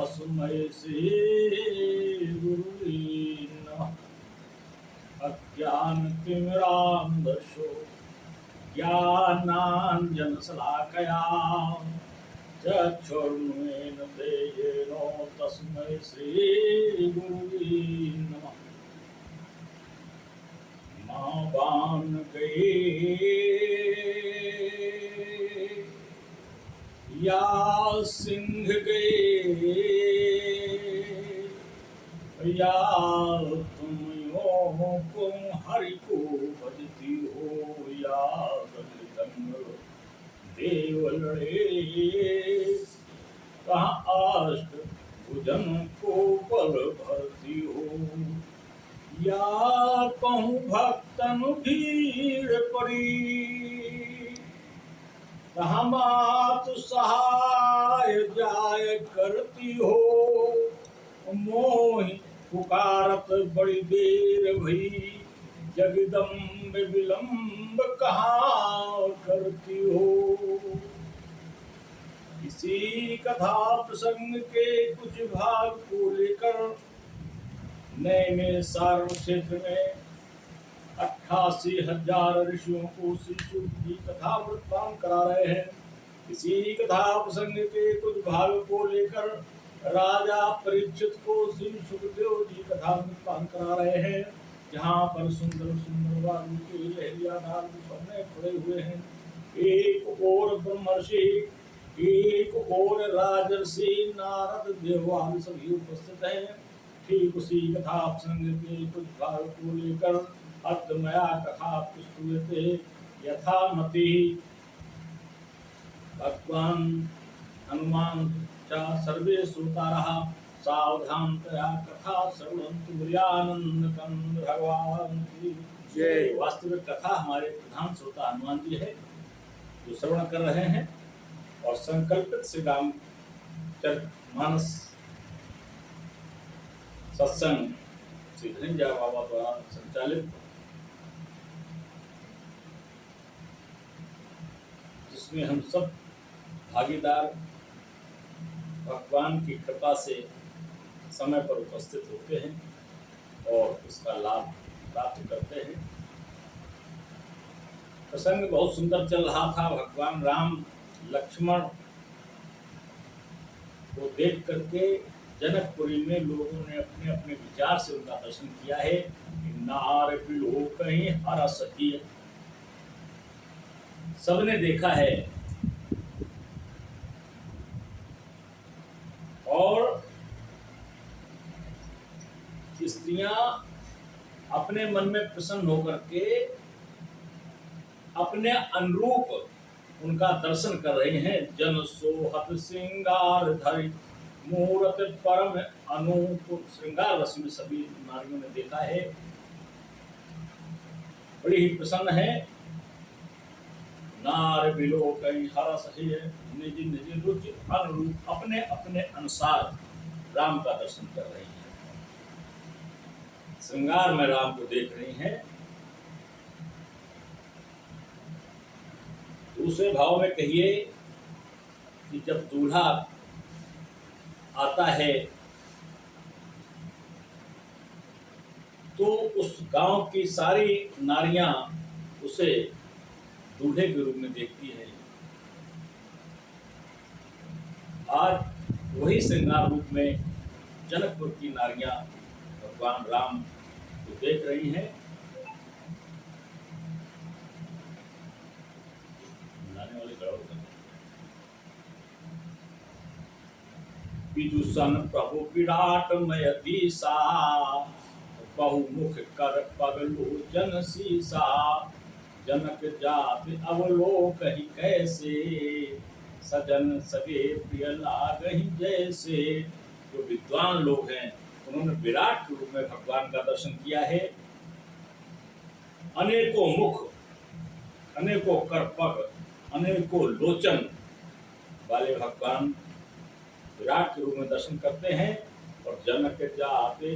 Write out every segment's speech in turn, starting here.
तस्मै श्री गुरुवे नमः। अज्ञानतिमिरान्धस्य ज्ञानाञ्जनशलाकया चक्षुर्मीलितं तेजेन तस्मै श्री गुरुवे नमः। मां बाण गए या सिंह गए या तुम यो तुम हरि को भजती हो या दंग देव लड़े कहाँ अष्ट भुजन को बल भरती हो या कहूँ भक्तन भीड़ पड़ी कहाँ मात सहाय जाय करती हो मोहि पुकारत बड़ी देर भई जगदम्ब विलंब कहाँ करती हो। इसी कथा प्रसंग के कुछ भाग को लेकर नए में सारण क्षेत्र में 88,000 ऋषियों को श्री शुक जी कथा वृत्तांत करा रहे हैं। इसी कथा प्रसंग के कुछ भाग को लेकर राजा परीक्षित को श्री सुखदेव जी कथा वृत्तांत करा रहे हैं। जहाँ पर सुंदर सुंदर वायु के लहरियादार झरने खड़े हुए हैं। एक और ब्रह्मर्षि एक और राजर्षि नारद देवादि सभी उपस्थित हैं। ठीक उसी कथा प्रसंग के कुछ भाग को लेकर अद्मया कथा पुस्तुयते यथामति भगवान हनुमान च सर्वे श्रोतारः सावधानतया कथा श्रवन्तु मुर्यानंद कंद भगवान की जय। वास्तविक कथा हमारे प्रधान श्रोता हनुमान जी है जो श्रवण कर रहे हैं और संकल्पित श्री रामचरितमानस सत्संग श्री धनंजय बाबा द्वारा संचालित, जिसमें हम सब भागीदार भगवान की कृपा से समय पर उपस्थित होते हैं और उसका लाभ प्राप्त करते हैं। प्रसंग बहुत सुंदर चल रहा था। भगवान राम लक्ष्मण को देख करके जनकपुरी में लोगों ने अपने अपने विचार से उनका दर्शन किया है। नार बिलो कहीं हरस ही सबने देखा है और स्त्रियां अपने मन में प्रसन्न होकर के अपने अनुरूप उनका दर्शन कर रही हैं। जन सोहत श्रृंगार धरि मूरत परम अनूप श्रृंगार रस में सभी नारियों ने देखा है। बड़ी ही प्रसन्न है। नार बिलो कहीं हरस है निज निज रुचि अनुरूप अपने अपने अनुसार राम का दर्शन कर रही हैं। श्रृंगार में राम को देख रही हैं। दूसरे भाव में कहिए कि जब दूल्हा आता है तो उस गांव की सारी नारियां उसे दूल्हे के रूप में देखती है। आज वही श्रृंगार रूप में जनकपुर की नारियां भगवान राम को देख रही हैं। विदुषण प्रभु विराटमय दिशा बहुमुख कर पगलोचन सीसा जनक जाति अवलोक ही कैसे सजन सगे प्रिय लागहि जैसे। जो विद्वान लोग हैं उन्होंने विराट के रूप में भगवान का दर्शन किया है। अनेकों मुख अनेकों कर पग अनेकों लोचन वाले भगवान विराट के रूप में दर्शन करते हैं। और जनक जाते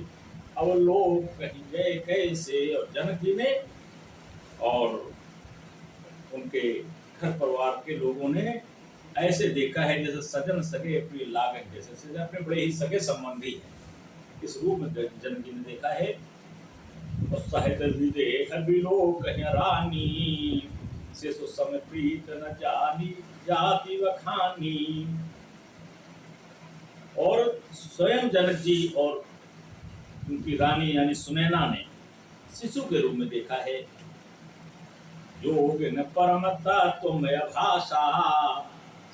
अवलोक कहीं गए कैसे। और जनक जी ने और उनके घर परिवार के लोगों ने ऐसे देखा है जैसे सजन सगे प्रिय लागन, जैसे सजन अपने बड़े ही सगे संबंधी हैं, इस रूप में जनक जी ने देखा है। और सहित विदेह बिलो कहीं रानी, से सो सम प्रीत न जानी जाति वखानी। और स्वयं जनक जी और उनकी रानी यानी सुनैना ने शिशु के रूप में देखा है। योग न परम तत्व भाषा,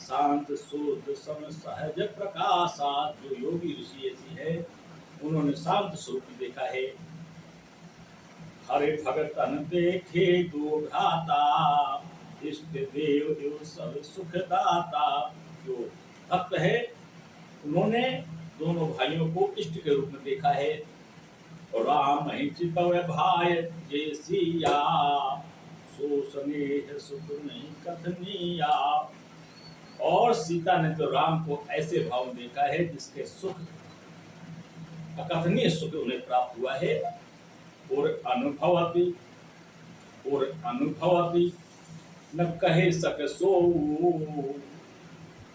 शांत शुद्ध सम सहज प्रकाशा। जो योगी ऋषि ऐसी है, उन्होंने शांत स्वरूप देखा है। हरे भगतन देखे दो भ्राता, इष्ट देव देव सब सुखदाता। जो भक्त है, उन्होंने दोनों भाइयों को इष्ट के रूप में देखा है। और राम ही चितव भाई जय सिया, सो स्नेह सुख नहीं कथनिया। और सीता ने तो राम को ऐसे भाव में देखा है जिसके सुख, अकथनीय सुख उन्हें प्राप्त हुआ है। और अनुभवती न कहे सक सो,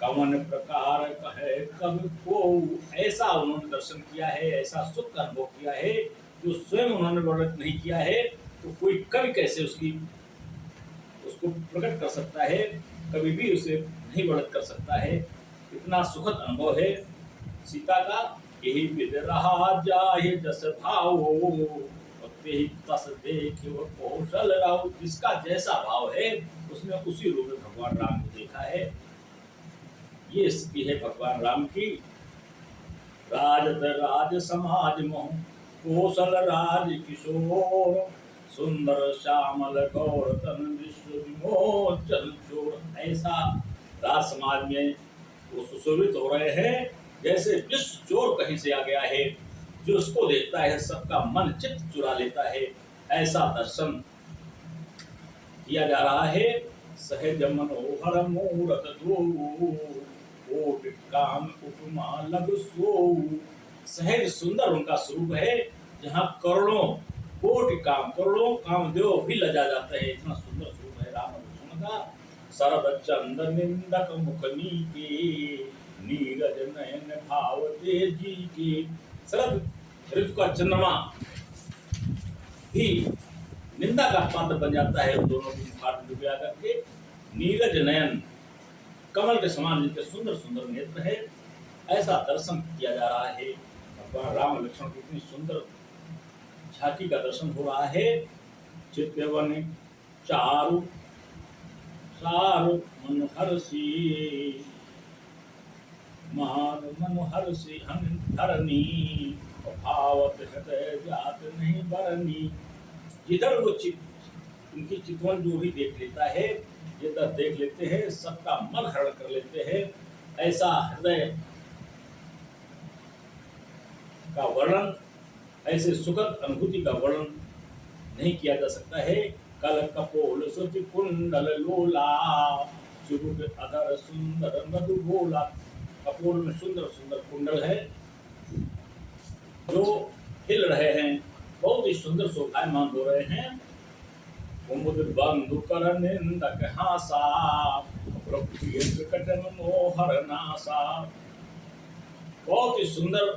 कवन प्रकार कहे कब को। ऐसा उन्होंने दर्शन किया है, ऐसा सुख का अनुभव किया है जो स्वयं उन्होंने वर्णित नहीं किया है। तो कोई कवि कैसे उसको प्रकट कर सकता है, कभी भी उसे नहीं वर्णित कर सकता है। इतना सुखद अनुभव है सीता का। यही विद रहा जाहि जस भाव, ही तस देखे वो कौशल राव। जिसका जैसा भाव है उसने उसी रूप में भगवान राम को देखा है। ये स्थिति है भगवान राम की। राजत राज समाज मोह, कौशल राज किशोर, सुंदर श्यामल गौर तन विश्व विमोचन चोर। ऐसा राज समाज में वो सुशोभित हो रहे हैं जैसे विश्व चोर कहीं से आ गया है, जो उसको देखता है सबका मन चित्त चुरा लेता है। ऐसा दर्शन किया जा रहा है। सहज मनोहर मूरत दो, कोटि काम उपमा लघु सो। सहज सुंदर उनका स्वरूप है, जहाँ करोड़ों कामदेव भी लजा जाते हैं। इतना सुंदर स्वरूप है राम लक्ष्मण का। शरद चंद्र निंदक मुख नीके, नीरज नयन भाव तेजी के। शरद ऋतु का चंद्रमा भी निंदा का पात्र बन जाता है उन दोनों की मुखार में डूबा करके। नीरज नयन, कमल के समान जिनके सुंदर सुंदर नेत्र है, ऐसा दर्शन किया जा रहा है। भगवान राम लक्ष्मण की इतनी सुंदर झांकी का दर्शन हो रहा है। चित्तवन चारु सारु मनोहर सी, मान मनोहर सी धरनी, भावत हृदय जात नहीं बरनी। जिधर वो उनकी चितवन जो भी देख लेता है, जिधर देख लेते हैं सबका मन हरण कर लेते हैं। ऐसा हृदय का वर्णन, ऐसे सुखद अनुभूति का वर्णन नहीं किया जा सकता है। कल कपोल सुति कुंडल लोला, चुरुट अधर सुंदर मधु बोला। कपोल में सुंदर सुंदर कुंडल है जो हिल रहे हैं, बहुत ही सुंदर शोभायमान हो रहे हैं। कुमुद बंधु कर निंदक हासा, प्रकट मनोहर नासा। बहुत ही सुंदर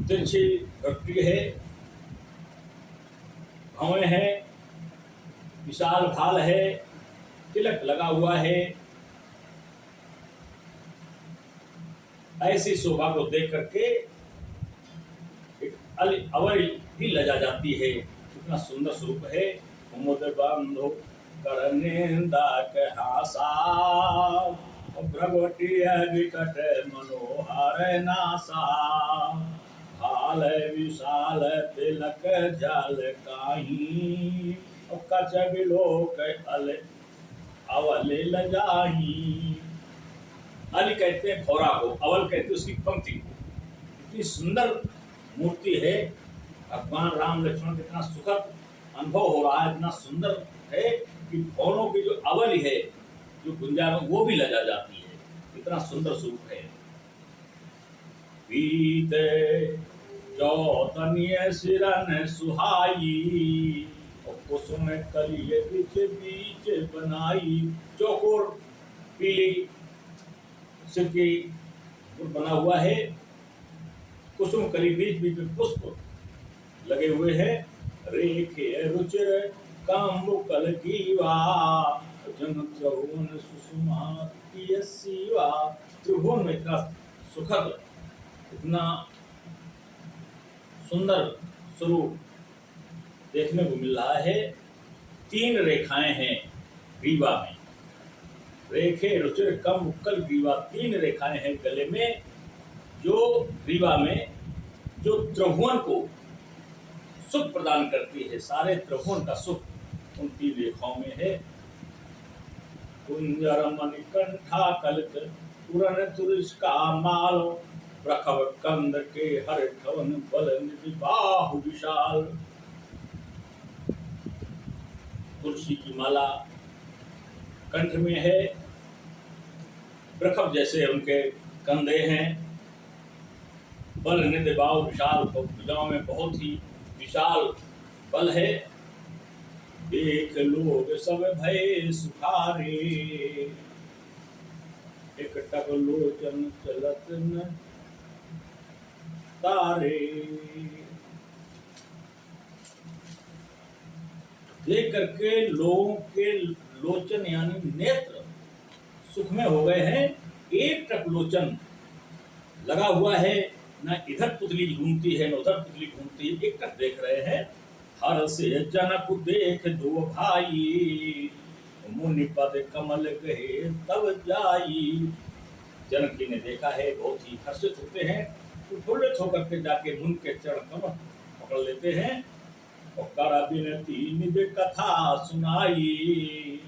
तिरछी प्रकृति है, भवें हैं, विशाल भाल है, तिलक लगा हुआ है। ऐसी शोभा को देख करके अवल भी लजा जाती है। इतना सुंदर स्वरूप है। कुमुद बंधु कर निंदक हासा, भगवती विकट मनोहर नासा। भाल विशाल तिलक जल काही, कच बिलोक अवल लजाही। अल कहते हैं भौरा को, अवल कहते हैं उसकी पंक्ति को। इतनी सुंदर मूर्ति है भगवान राम लक्ष्मण का। इतना सुखद अनुभव हो रहा है, इतना सुंदर है कि भौरों की जो अवल है, जो गुंजा वो भी लजा जाती है। इतना सुंदर स्वरूप है। बीते जो तनिय सिरन सुहाई, कुसुम कलिय बीच बीच बनाई। चौकोर पीली सिल्की बना हुआ है। कुसुम कली बीच बीच में पुष्प लगे हुए हैं। रेखे रुचिर काम्बुकल कीवा जन त्रिभुवन सुषमा प्रिय सीवा। त्रिभुवन में इतना सुखद, इतना सुंदर स्वरूप देखने को मिल रहा है। 3 रेखाएं हैं ग्रीवा में। रेखे रुचिर कम मुक्कल ग्रीवा, 3 रेखाएं हैं गले में, जो ग्रीवा में जो त्रिभुवन को सुख प्रदान करती है। सारे त्रिभुवन का सुख उन 3 रेखाओं में है। कुंजर मणिकंठा कलित पूरन तुरस्का माल, प्रखव कंद के हर ठवन बल निधि बाहु विशाल। तुलसी की माला कंठ में है, प्रखव जैसे उनके कंधे हैं, बल निधि बाहु विशाल, भुजाओं में बहुत ही विशाल बल है। देख लोग सब भय सुखारे, एकटक लोचन चलत न तारे। देख करके लोगों के लोचन यानी नेत्र सुख में हो गए हैं। एक टक लोचन लगा हुआ है, न इधर पुतली घूमती है न उधर पुतली घूमती है, एक टक देख रहे हैं। हर से जनक देख 2 भाई, मुनि पद कमल गए तब जाई। जनक जी ने देखा है, बहुत ही हर्षित होते हैं, प्रफुल्लित होकर के जाके मुनि के चरण कमल पकड़ लेते हैं। और कर बिनती निज कथा सुनाई,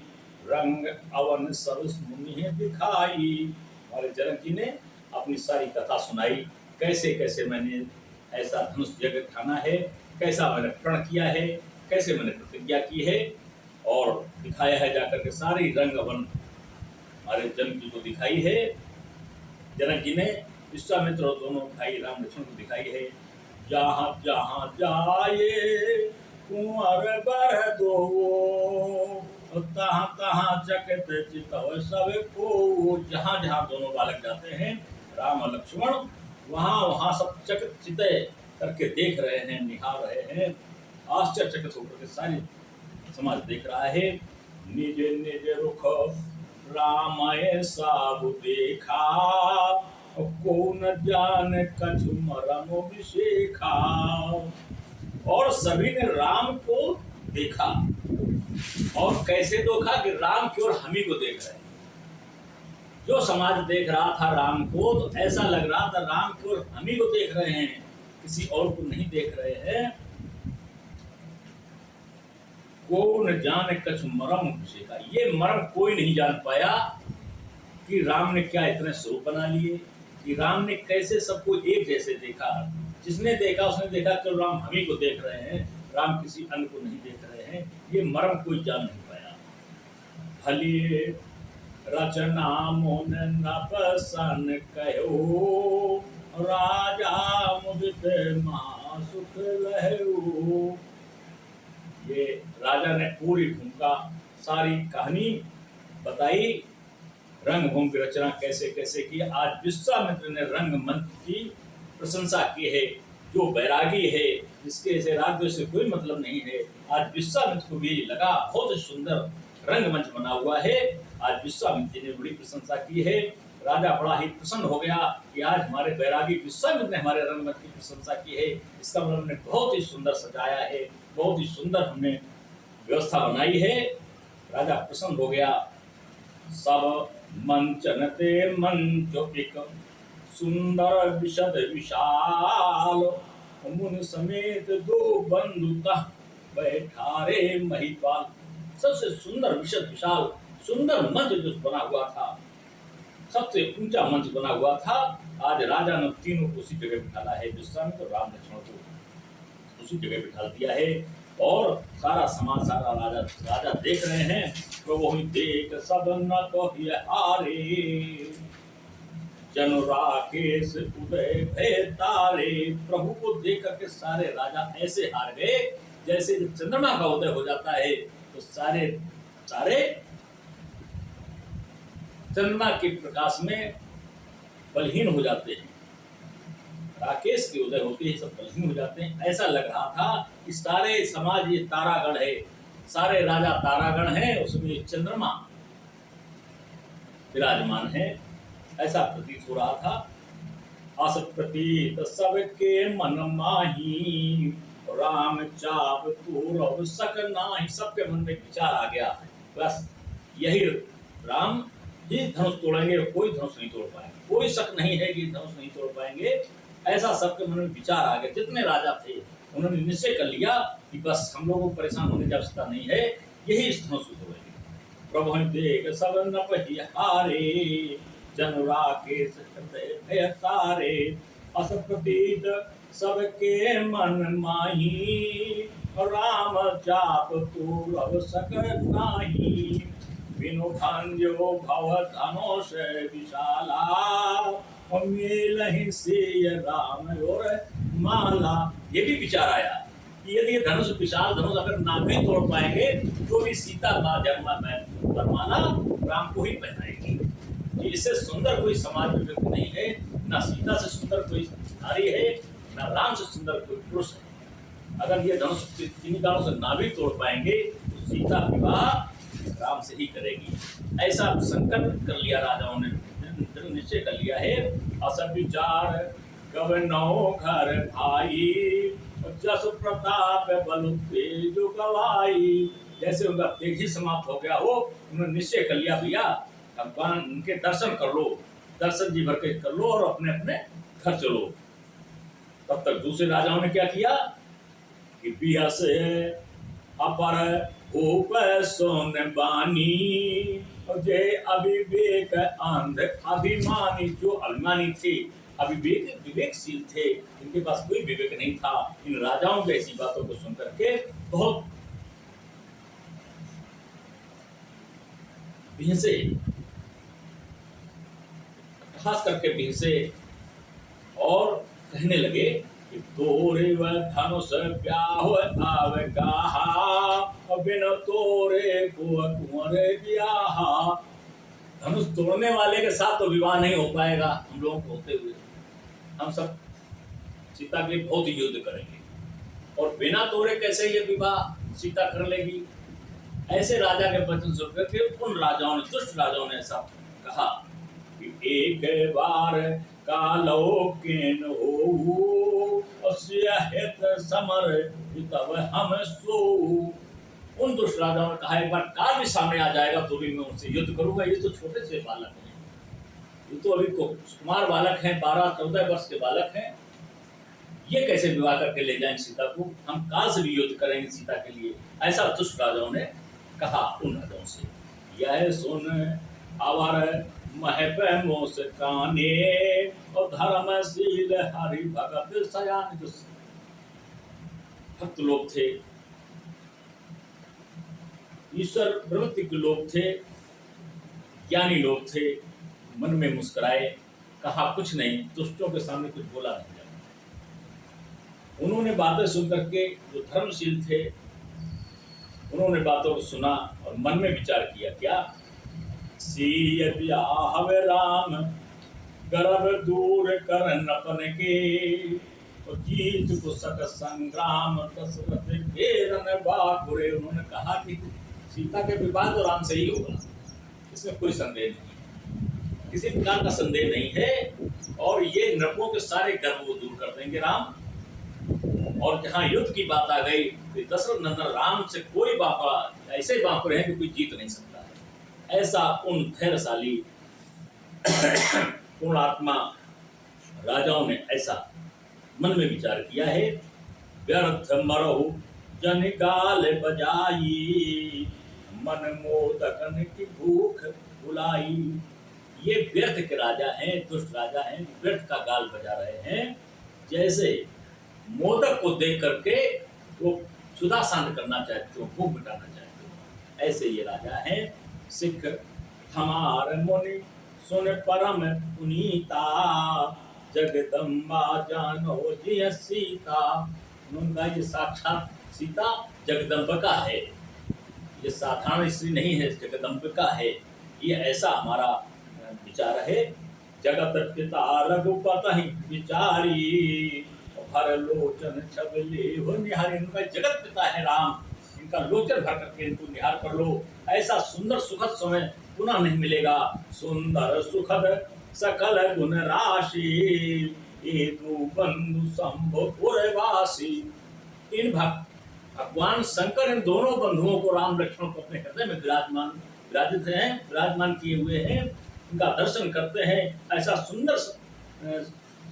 रंग अवन सरस मुनि दिखाई। हमारे जनक जी ने अपनी सारी कथा सुनाई, कैसे कैसे मैंने ऐसा धनुष यज्ञ ठाना है, कैसा मैंने प्रण किया है, कैसे मैंने प्रतिज्ञा की है, और दिखाया है जाकर के सारी रंग अवन हमारे जनक जी को दिखाई है। जनक जी ने विश्वामित्र और दोनों भाई राम लक्ष्मण को दिखाई है। जहाँ जहाँ जाए कुंवर बर दो, तहाँ तहाँ चकित चितव सब को। जहाँ जहाँ दोनों बालक जाते हैं राम और लक्ष्मण, वहाँ वहाँ सब चकित चिते करके देख रहे हैं, निहार रहे हैं, आश्चर्यचकित होकर के सारी समाज देख रहा है। निज निज रुख रामाय साबु देखा, को न जान कछु मरम विशेखा। और सभी ने राम को देखा, और कैसे देखा कि राम की ओर हम ही को देख रहे हैं। जो समाज देख रहा था राम को, तो ऐसा लग रहा था राम की ओर हम ही को देख रहे हैं, किसी और को नहीं देख रहे हैं। को न जाने कछु मरम विशेखा, ये मरम कोई नहीं जान पाया कि राम ने क्या इतने स्वरूप बना लिए, कि राम ने कैसे सबको एक जैसे देखा। जिसने देखा उसने देखा कि राम हम ही को देख रहे हैं, राम किसी अन्य को नहीं देख रहे हैं। ये मर्म कोई जान नहीं पाया। भले रचना मोन न पसन कहो, राजा मुदित महा सुख लहु। ये राजा ने पूरी भूमिका सारी कहानी बताई, रंगभूमि की रचना कैसे कैसे की। आज विश्वामित्र ने रंगमंच की प्रशंसा की है। जो बैरागी है, जिसके से राज्य से कोई मतलब नहीं है, आज विश्वामित्र को भी लगा बहुत सुंदर रंगमंच बना हुआ है। आज विश्वामित्र जी ने बड़ी प्रशंसा की है। राजा बड़ा ही प्रसन्न हो गया कि आज हमारे बैरागी विश्वामित्र ने हमारे रंगमंच की प्रशंसा की है। इसका मतलब हमने बहुत ही सुंदर सजाया है, बहुत ही सुंदर हमने व्यवस्था बनाई है। राजा प्रसन्न हो गया। सब मंचनते मंच एक सुंदर विशद विशाल, मुनि समेत 2 बंधु बैठारे महिपाल। सबसे सुंदर विशद विशाल सुंदर मंच जो बना हुआ था, सबसे ऊंचा मंच बना हुआ था। आज राजा ने तीनों को उसी जगह बिठाला है, विश्वामित्र, राम लक्ष्मण को उसी जगह बिठा दिया है। और सारा समाज, सारा राजा देख रहे हैं। प्रभु देख सब न कहिय हारे, जन राकेश उदय भय तारे। प्रभु को देख करके सारे राजा ऐसे हार गए जैसे जब चंद्रमा का उदय हो जाता है तो सारे सारे चंद्रमा के प्रकाश में बलहीन हो जाते हैं, राकेश के उदय होते ही सब बलहीन हो जाते हैं। ऐसा लग रहा था कि सारे समाज ये तारागण है, सारे राजा तारागण हैं, उसमें चंद्रमा विराजमान है, ऐसा प्रतीत हो रहा था। अस प्रतीत सबके मन माही, राम चाप तूर सक नाही। सबके मन में विचार आ गया, बस यही राम ही धनुष तोड़ेंगे, कोई धनुष नहीं तोड़ पाएंगे, कोई शक नहीं है कि धनुष नहीं तोड़ पाएंगे। ऐसा सबके मन में विचार आ गया। जितने राजा थे उन्होंने निश्चय कर लिया कि बस हम लोगों को परेशान होने की आवश्यकता नहीं है, यही इस धनुष को तोड़ेंगे। प्रभु देख सब नपहि हारे, जन राकेश हृदय तारे। अस प्रतीत सबके मन माही, राम चाप तूर सक नाही। बिनु भांजो भव धनुष विशाला, मेलहि से राम और माला। ये भी विचार आया कि यदि धनुष विशाल धनुष अगर ना भी तोड़ पाएंगे तो भी सीता माँ वरमाला राम को ही पहनाएगी। इससे सुंदर कोई समाज में व्यक्ति नहीं है, ना सीता से सुंदर कोई नारी है, ना राम से सुंदर कोई पुरुष है। अगर ये धनुष तीन कालों से ना भी तोड़ पाएंगे तो सीता विवाह राम से ही करेगी। ऐसा संकल्प कर लिया राजाओं ने, निश्चय कर लिया है। अस विचार गवनो घर भाई, जस प्रताप बल तेज गवाई। जैसे उनका तेज ही समाप्त हो गया हो, उन्होंने निश्चय कर लिया भैया भगवान उनके दर्शन कर लो, दर्शन जी भर के कर लो और अपने अपने घर चलो। तब तक दूसरे राजाओं ने क्या किया कि बिया से अपर ऊप सोन बानी, और जय अविवेक अंध अभिमानी। जो अभिमानी थे, अविवेक विवेकशील थे, इनके पास कोई विवेक नहीं था। इन राजाओं की ऐसी बातों को सुनकर के बहुत भिंसे, खास करके भिंसे और कहने लगे कि तोरे वह धनुष ब्याह आवेगा, बिन तोरे को कुंवरे ब्याहा। धनुष तोड़ने वाले के साथ तो विवाह नहीं हो पाएगा हम लोगों को होते हुए। हम सब सीता के लिए बहुत युद्ध करेंगे और बिना तोड़े कैसे ये विवाह सीता कर लेगी। ऐसे राजा के वचन सुन करके उन राजाओं ने, दुष्ट राजाओं ने ऐसा कहा कि एक बार कालोकेन हो हित समर तब हम सो। उन दुष्ट राजाओं ने कहा एक बार काल भी सामने आ जाएगा तो भी मैं उनसे युद्ध करूंगा। ये तो छोटे से बालक हैं, ये तो अभी कुमार बालक हैं, 12-14 वर्ष के बालक हैं, ये कैसे विवाह करके ले जाएं सीता को। हम काल से भी युद्ध करेंगे सीता के लिए। ऐसा दुष्ट राजाओं ने कहा उन राजाओं से। यह सुन आवर महप मोस काने, और धर्मशील हरि भगत सयान। जो भक्त लोग थे, ईश्वर प्रवृत्ति के लोग थे, ज्ञानी लोग थे, मन में मुस्कुराए, कहा कुछ नहीं, दुष्टों के सामने कुछ बोला नहीं जाता। उन्होंने बातें सुन करके जो धर्मशील थे उन्होंने बातों को सुना और मन में विचार किया क्या सीय ब्याह राम गर्भ दूर कर नपन के, और जीत को सक संग्राम दशरथ घेरन बाकुरे। उन्होंने कहा कि सीता के विवाह तो राम से ही होगा, इसमें कोई संदेह नहीं, किसी प्रकार का संदेह नहीं है। और ये नृपों के सारे गर्व को दूर कर देंगे राम। और जहाँ युद्ध की बात आ गई तो दशरथ नंदन राम से कोई बापा ऐसे बापुरे हैं कि कोई जीत नहीं सकता है। ऐसा उन धैर्यशाली पूर्णात्मा राजाओं ने ऐसा मन में विचार किया है। व्यर्थ मरहु जन गाल बजाई, मन मोदकन की भूख बुलाई। ये व्यर्थ के राजा हैं, दुष्ट राजा हैं, व्यर्थ का गाल बजा रहे हैं। जैसे मोदक को देख करके वो सुधा शांत करना चाहते हो, भूख मिटाना चाहते हो, ऐसे ये राजा हैं। सिख हमार मुनि सुन परम पुनीता, जगदम्बा जानो जिय सीता। उनका ये साक्षात सीता जगदम्बिका है, ये साधारण स्त्री नहीं है, जगदम्बिका है। ये ऐसा हमारा विचार है। जगत पिता रघुपति विचारी, भर लोचन छबले हो निहारी। इनका जगत पिता है राम, इनका लोचन भर करके इनको निहार कर लो। ऐसा सुंदर सुखद समय पुनः नहीं मिलेगा। सुंदर सुखद सकल गुण राशि, हेतु बंधु संभव पुरवासी। इन भगवान शंकर इन दोनों बंधुओं को, राम लक्ष्मण को अपने हृदय में विराजित हैं, विराजमान किए हुए हैं, उनका दर्शन करते हैं। ऐसा सुंदर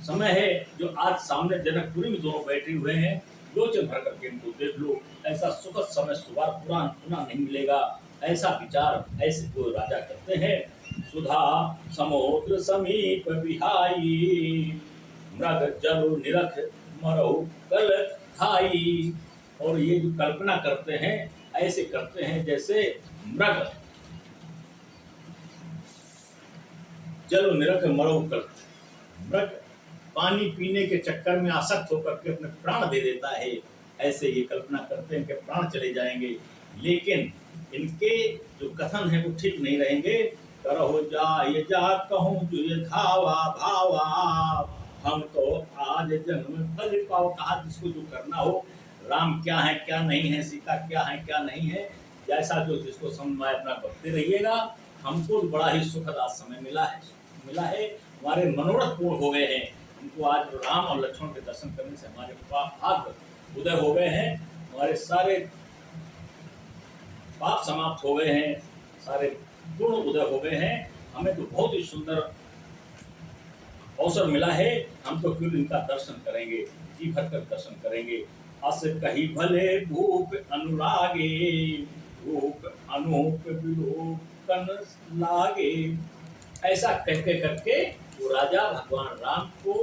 समय है जो आज सामने जनकपुरी में दोनों बैठे हुए हैं। लोचन भर करके इनको देख लो। ऐसा सुखद समय पुनः नहीं मिलेगा। ऐसा विचार ऐसे को राजा करते हैं। सुधा समुद्र समीप विहाई, मृग जल निरख मरौ कल खाई। और ये जो कल्पना करते हैं, ऐसे करते हैं जैसे मृग जल निरख मरौ कल। मृग पानी पीने के चक्कर में आसक्त होकर के अपने प्राण दे देता है। ऐसे ये कल्पना करते हैं कि प्राण चले जाएंगे, लेकिन इनके जो कथन है वो ठीक नहीं रहेंगे। करहो जाय जा कहूँ जो ये धावा भावा, हम तो आज जन्म फल पाओ। कहा जिसको जो करना हो, राम क्या है क्या नहीं है, सीता क्या है क्या नहीं है, जैसा जो जिसको समझ में अपना बचते रहिएगा। हमको बड़ा ही सुखद आज समय मिला है। हमारे मनोरथ पूर्ण हो गए हैं। हमको आज राम और लक्ष्मण के दर्शन करने से हमारे भाग उदय हो गए हैं। हमारे सारे पाप समाप्त हो गए हैं, सारे गुण उदय हो गए हैं। हमें तो बहुत ही सुंदर अवसर मिला है। हम तो क्यों इनका दर्शन करेंगे, जी भर कर दर्शन करेंगे। अस कही भले भूप अनुरागे, भूप अनूप विलोकन लागे। ऐसा कहते करके वो राजा भगवान राम को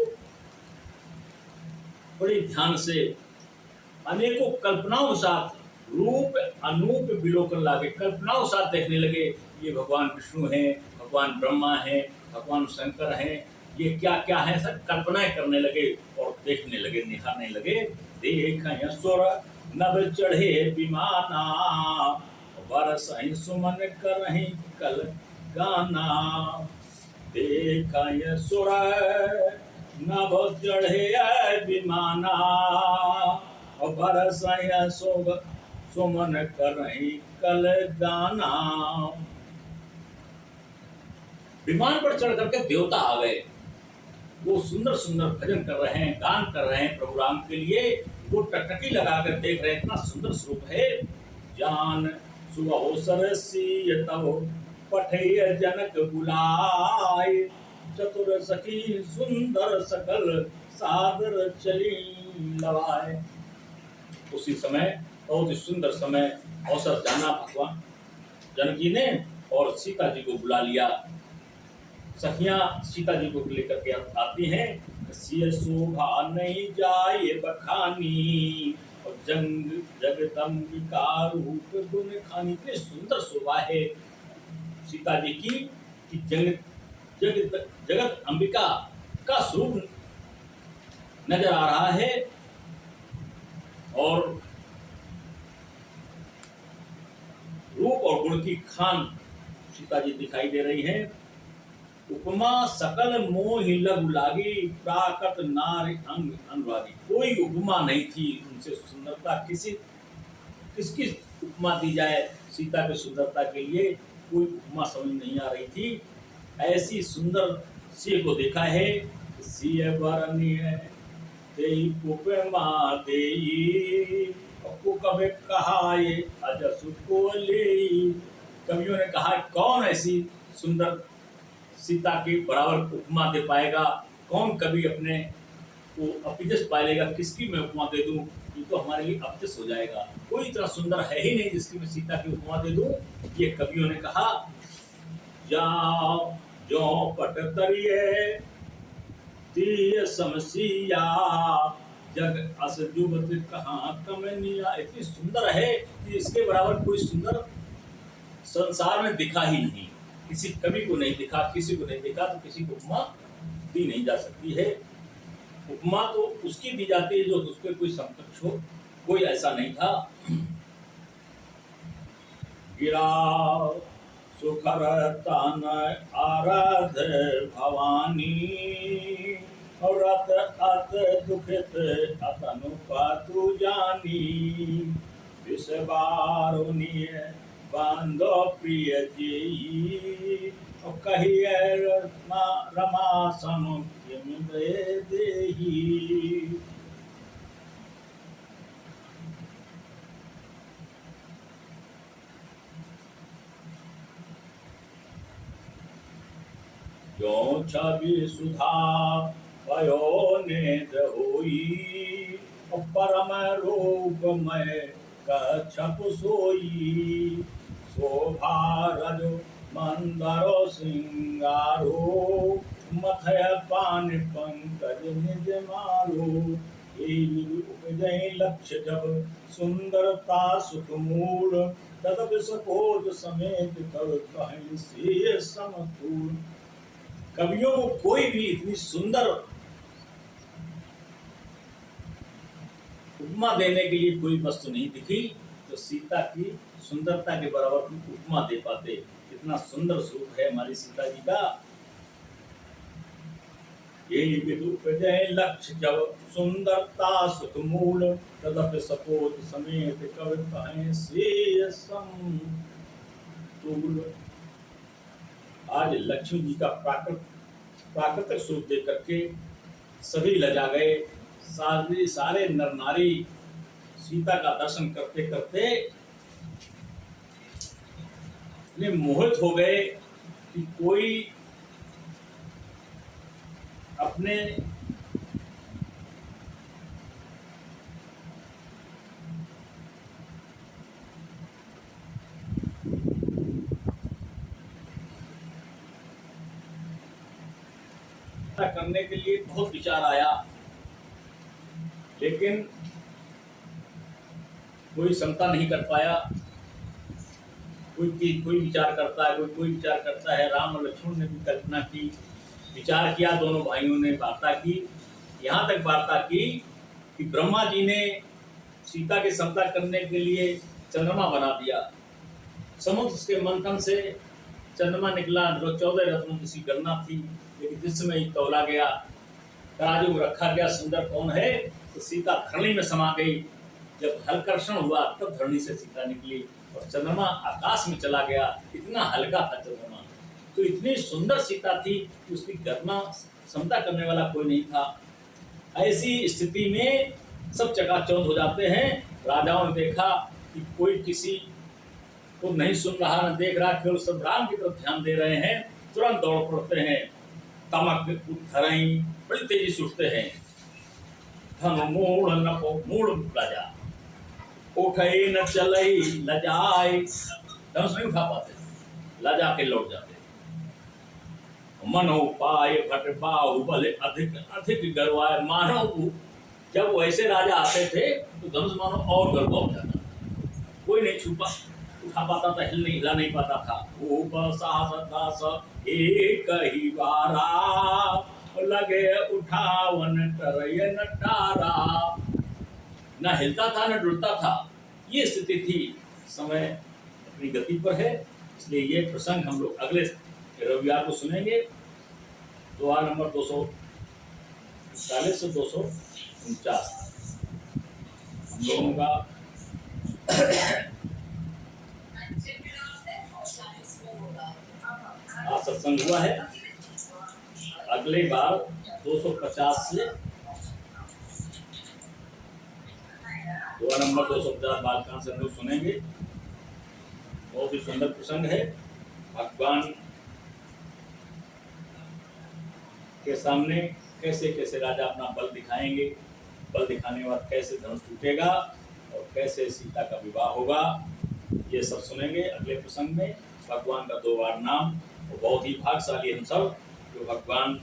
बड़ी ध्यान से अनेकों कल्पनाओं साथ रूप अनूप विलोकन लागे, कल्पनाओं साथ देखने लगे। ये भगवान विष्णु हैं, भगवान ब्रह्मा हैं, भगवान शंकर हैं, ये क्या क्या है, सब कल्पनाएं करने लगे और देखने लगे, निहारने लगे। देख सुर नभ चढ़े विमाना, बरसहि सुमन करहि कल गाना। देख सुर नभ चढ़े विमाना, बरसहि सुमन करहि कल गाना। विमान पर चढ़ करके देवता आ गए। वो सुंदर सुंदर भजन कर रहे हैं, गान कर रहे हैं प्रभु राम के लिए। वो टकटकी लगा कर देख रहे हैं, इतना सुंदर स्वरूप है। जान सुबह सरसी तब पठय जनक बुलाय, चतुर सखी सुंदर सकल सादर चली लवाय। उसी समय बहुत ही सुंदर समय अवसर जाना भगवान जानकी ने और सीता जी को बुला लिया। सखियां सीता जी को लेकर के आती हैं। सिय शोभा नहीं जाए बखानी, और जगदम्बिका रूप गुण खानी। इतनी सुंदर शोभा है सीता जी की कि जगत अंबिका का स्वरूप नजर आ रहा है। और रूप और गुण की खान सीता जी दिखाई दे रही है। उपमा सकल मोहि लघु लागी, प्राकट नारी अंग अनुरागी। कोई उपमा नहीं थी उनसे सुंदरता, किसकी उपमा दी जाए सीता की सुंदरता के लिए, कोई उपमा समझ नहीं आ रही थी। ऐसी सुंदर सिंह को देखा है। सिय बरनीय तेई उपमा देई, को कभी कहा ये अजसु को ले। कवियों ने कहा कौन ऐसी सुंदर सीता की बराबर उपमा दे पाएगा, कौन कभी अपने को अपजस पालेगा। किसकी मैं उपमा दे दूं, ये तो हमारे लिए अपजस हो जाएगा। कोई इतना सुंदर है ही नहीं जिसकी मैं सीता की उपमा दे दूं। ये कवियों ने कहा। जाओ जो पट तरिए तीय समसिया, जग अस जुबत कहाँ कमनिया। इतनी सुंदर है कि इसके बराबर कोई सुंदर संसार में दिखा ही नहीं। किसी कवि को नहीं दिखा, किसी को नहीं दिखा, तो किसी को उपमा दी नहीं जा सकती है। उपमा तो उसकी दी जाती है जो उसके कोई समकक्ष हो, कोई ऐसा नहीं था। गिरा सुखर तन आराध भवानी, रत अत दुखित अतनु पातु जानी, विषबारुणीय बांधो प्रिय जी, कहिए रमा समुख्य देही। जो छवि सुधा पयो नेत होई, परम रूप में कछप सोई, शोभा रज मंदरो सिंगारो, मथय पान पंकज निज मारो, उपजय लक्ष्य जब सुंदरता सुख मूल, तदप सकोच समेत तब कहीं से समतूल। कवियों को कोई भी इतनी सुंदर उपमा देने के लिए कोई वस्तु नहीं दिखी तो सीता की सुंदरता के बराबर की उपमा दे पाते। इतना सुंदर स्वरूप है हमारी सीता जी का। यही विदुपजय लक्ष्य जब सुंदरता सुख मूल, तदप सपोत समेत कवि कहें से समतूल। आज लक्ष्मी जी का प्राकृतिक स्वरूप देख करके सभी लजा गए। सारे नर नारी सीता का दर्शन करते करते इतने मोहित हो गए कि कोई अपने करने के लिए बहुत विचार आया, लेकिन कोई क्षमता नहीं कर पाया। कोई विचार करता है, कोई विचार करता है। राम और लक्ष्मण ने भी कल्पना की, विचार किया, दोनों भाइयों ने वार्ता की। यहाँ तक वार्ता की कि ब्रह्मा जी ने सीता की समता करने के लिए चंद्रमा बना दिया। समुद्र के मंथन से चंद्रमा निकला, 14 रत्नों की गणना थी, लेकिन जिस समय तौला गया, तराजू में रखा गया, सुंदर कौन है, तो सीता धरणी में समा गई। जब हलकर्षण हुआ तब धरणी से सीता निकली और चंद्रमा आकाश में चला गया। इतना हल्का था चंद्रमा, तो इतनी सुंदर सीता थी कि उसकी गणना क्षमता करने वाला कोई नहीं था। ऐसी स्थिति में सब चकाचौंध हो जाते हैं। राजाओं ने देखा कि कोई किसी को नहीं सुन रहा, न देख रहा, केवल सब राम की तरफ ध्यान दे रहे हैं, तुरंत दौड़ पड़ते हैं। तमक धरई बड़ी तेजी से उठते हैं। हम मूढ़ न मूढ़ राजा उठई न चलई लजाए, धनुष नहीं उठा पाते, लजा के लौट जाते। मनो पाए भट बाहुबल अधिक अधिक गरवाए। मानो जब वैसे राजा आते थे तो धनुष मानो और गरबा हो जाता, कोई नहीं छुपा उठा पाता था, हिला नहीं पाता था। ऊपर साहस एक ही बारा, लगे उठावन तरय नटारा। न हिलता था न डुलता था। ये स्थिति थी। समय अपनी गति पर है, इसलिए ये प्रसंग हम लोग अगले रविवार को सुनेंगे। द्वार नंबर 240 से 249 हम लोगों का आज सत्संग हुआ है। अगले बार 250 से द्वार नंबर 250 बालकांड से हम लोग सुनेंगे। बहुत ही सुंदर प्रसंग है। भगवान के सामने कैसे कैसे राजा अपना बल दिखाएंगे, बल दिखाने के बाद कैसे धनुष टूटेगा और कैसे सीता का विवाह होगा, ये सब सुनेंगे अगले प्रसंग में। भगवान का 2 बार नाम, और बहुत ही भाग्यशाली हम सब जो भगवान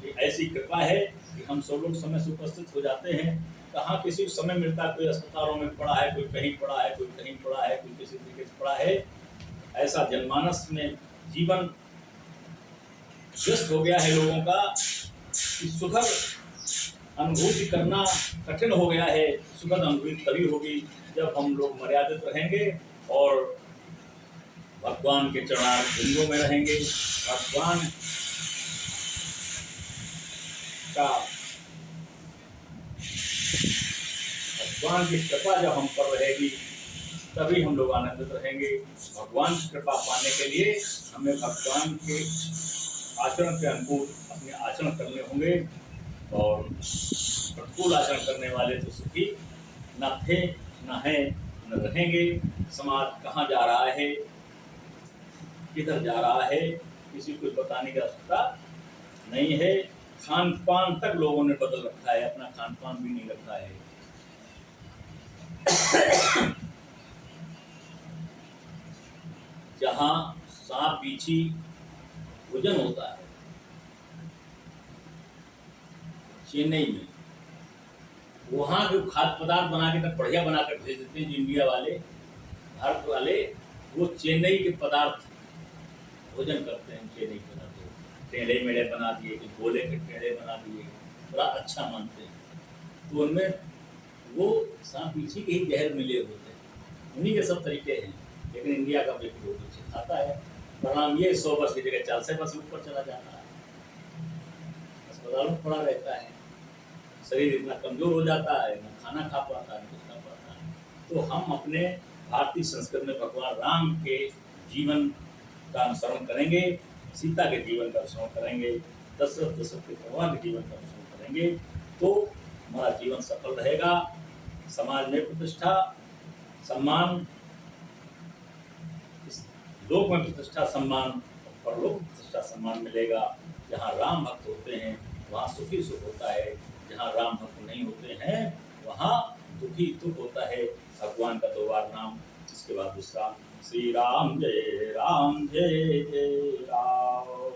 की ऐसी कृपा है कि हम सब लोग समय से उपस्थित हो जाते हैं। कहाँ किसी को समय मिलता है, कोई अस्पतालों में पड़ा है, कोई कहीं पड़ा है, कोई कहीं पड़ा है, कोई किसी तरीके से पड़ा है। ऐसा जनमानस में जीवन व्यस्त हो गया है लोगों का कि सुखद अनुभूति करना कठिन हो गया है। सुखद अनुभूति तभी होगी जब हम लोग मर्यादित रहेंगे और भगवान के चरणारविंदों में रहेंगे। भगवान का भगवान की कृपा जब हम पर रहेगी तभी हम लोग आनंदित रहेंगे। भगवान की कृपा पाने के लिए हमें भगवान के आचरण के अनुकूल अपने आचरण करने होंगे और प्रतिकूल आचरण करने वाले तो सुखी न थे, न हैं, न रहेंगे। समाज कहाँ जा रहा है, किधर जा रहा है, किसी को बताने की आवश्यकता नहीं है। खान पान तक लोगों ने बदल रखा है, अपना खान पान भी नहीं रखा है। जहाँ सांप बीछी भोजन होता है, चेन्नई में, वहाँ जो खाद्य पदार्थ बना के तक बढ़िया बना कर भेज देते हैं जो इंडिया वाले, भारत वाले, वो चेन्नई के पदार्थ भोजन करते हैं। चेन्नई के पदार्थ टेढ़े मेढ़े बना दिए, कि गोले के टेढ़े बना दिए, बड़ा अच्छा मानते हैं। तो उनमें वो सांप पीछे के ही जहर मिले होते हैं, उन्हीं के सब तरीके हैं। लेकिन इंडिया का व्यक्ति बहुत अच्छे खाता है। परिणाम ये 100 वर्ष की जगह 40 वर्ष ऊपर चला जाता है, अस्पताल में पड़ा रहता है, शरीर इतना कमजोर हो जाता है, न खाना खा पाता है, न कुछ खा पाता है। तो हम अपने भारतीय संस्कृति में भगवान राम के जीवन का अनुसरण करेंगे, सीता के जीवन का अनुसरण करेंगे, दशरथ के भगवान के जीवन का अनुसरण करेंगे, तो हमारा जीवन सफल रहेगा। समाज में प्रतिष्ठा, सम्मान, लोक में प्रतिष्ठा, सम्मान, परलोक में प्रतिष्ठा, सम्मान मिलेगा। जहाँ राम भक्त होते हैं वहाँ सुखी सुख होता है, जहाँ राम भक्त नहीं होते हैं वहाँ दुखी दुख होता है। भगवान का 2 बार नाम, इसके बाद विश्राम। श्री राम जय राम, जय जय राम।